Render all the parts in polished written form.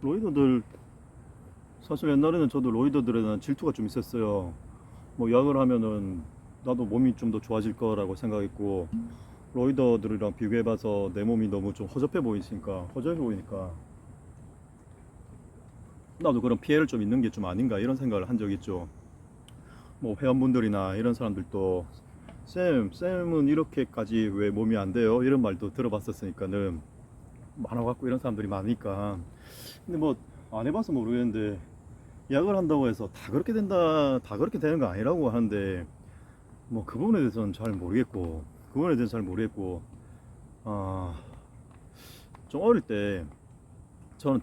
로이더들 사실 옛날에는 저도 로이더들에 대한 질투가 좀 있었어요. 뭐 약을 하면은 나도 몸이 좀 더 좋아질 거라고 생각했고, 로이더들이랑 비교해봐서 내 몸이 너무 좀 허접해 보이니까 나도 그런 피해를 좀 있는 게 좀 아닌가 이런 생각을 한 적이 있죠. 뭐 회원분들이나 이런 사람들도 쌤은 이렇게까지 왜 몸이 안 돼요? 이런 말도 들어봤었으니까는 많아갖고 이런 사람들이 많으니까. 근데 뭐 안 해봐서 모르겠는데 약을 한다고 해서 다 그렇게 된다, 다 그렇게 되는 거 아니라고 하는데 뭐 그 부분에 대해서는 잘 모르겠고, 아, 좀 어릴 때 저는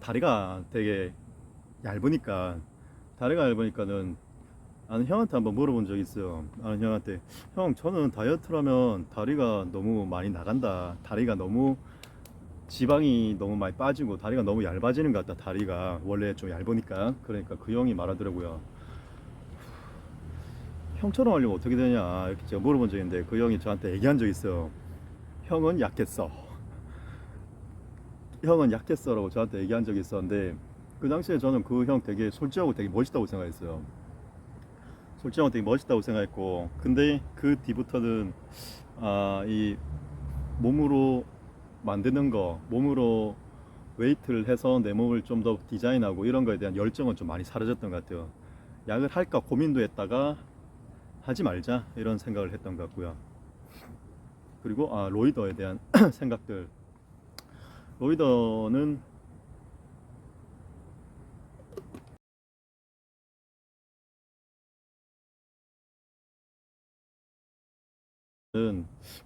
얇으니까 다리가 얇으니까는 아는 형한테 한번 물어본 적이 있어요. 아는 형한테, 형, 저는 다이어트라면 다리가 너무 많이 나간다, 다리가 너무 지방이 너무 많이 빠지고 다리가 너무 얇아지는 것 같다, 다리가 원래 좀 얇으니까. 그러니까 그 형이 말하더라고요. 형처럼 하려면 어떻게 되냐 이렇게 제가 물어본 적이 있는데 그 형이 저한테 얘기한 적이 있어요. 형은 약했어. 형은 약했어 라고 저한테 얘기한 적이 있었는데, 그 당시에 저는 그 형 되게 솔직하고 되게 멋있다고 생각했어요. 솔직하고 되게 멋있다고 생각했고, 근데 그 뒤부터는 이 몸으로 만드는 거, 몸으로 웨이트를 해서 내 몸을 좀 더 디자인하고 이런 거에 대한 열정은 좀 많이 사라졌던 것 같아요. 약을 할까 고민도 했다가 하지 말자 이런 생각을 했던 것 같고요. 그리고 로이더에 대한 생각들. 로이더는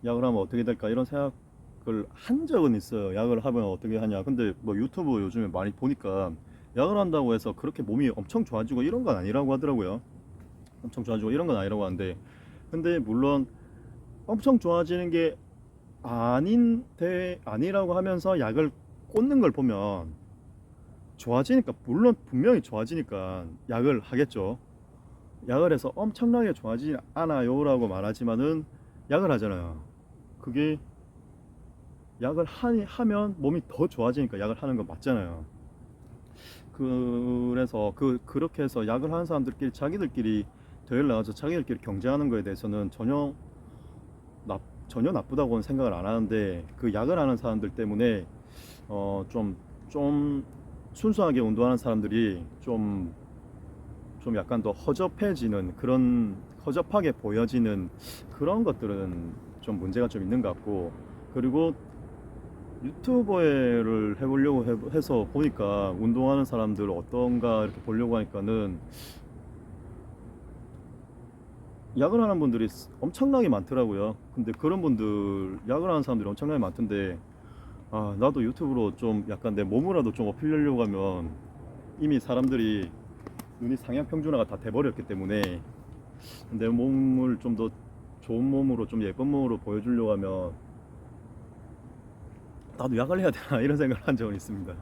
약을 하면 어떻게 될까 이런 생각을 한 적은 있어요. 약을 하면 어떻게 하냐. 근데 뭐 유튜브 요즘에 많이 보니까 약을 한다고 해서 그렇게 몸이 엄청 좋아지고 이런 건 아니라고 하더라고요. 엄청 좋아지고 이런 건 아니라고 하는데, 근데 물론 엄청 좋아지는 게 아니라고 하면서 약을 꽂는 걸 보면 좋아지니까, 물론 분명히 좋아지니까 약을 하겠죠. 약을 해서 엄청나게 좋아지지 않아요라고 말하지만은 약을 하잖아요. 그게 하면 몸이 더 좋아지니까 약을 하는 건 맞잖아요. 그래서 그렇게 해서 약을 하는 사람들끼리 자기들끼리 대회를 나가서 자기들끼리 경쟁하는 거에 대해서는 전혀 나쁘다고는 생각을 안 하는데, 그 약을 하는 사람들 때문에 좀 순수하게 운동하는 사람들이 좀 약간 더 허접해지는, 그런 허접하게 보여지는 그런 것들은 좀 문제가 좀 있는 것 같고. 그리고 유튜버를 해보려고 해서 보니까 운동하는 사람들 어떤가 이렇게 보려고 하니까는 약을 하는 분들이 엄청나게 많더라고요. 근데 그런 분들, 약을 하는 사람들이 엄청나게 많던데, 나도 유튜브로 좀 약간 내 몸이라도 좀 어필하려고 하면 이미 사람들이 눈이 상향 평준화가 다 돼버렸기 때문에 내 몸을 좀 더 좋은 몸으로, 좀 예쁜 몸으로 보여주려고 하면 나도 약을 해야 되나 이런 생각을 한 적은 있습니다.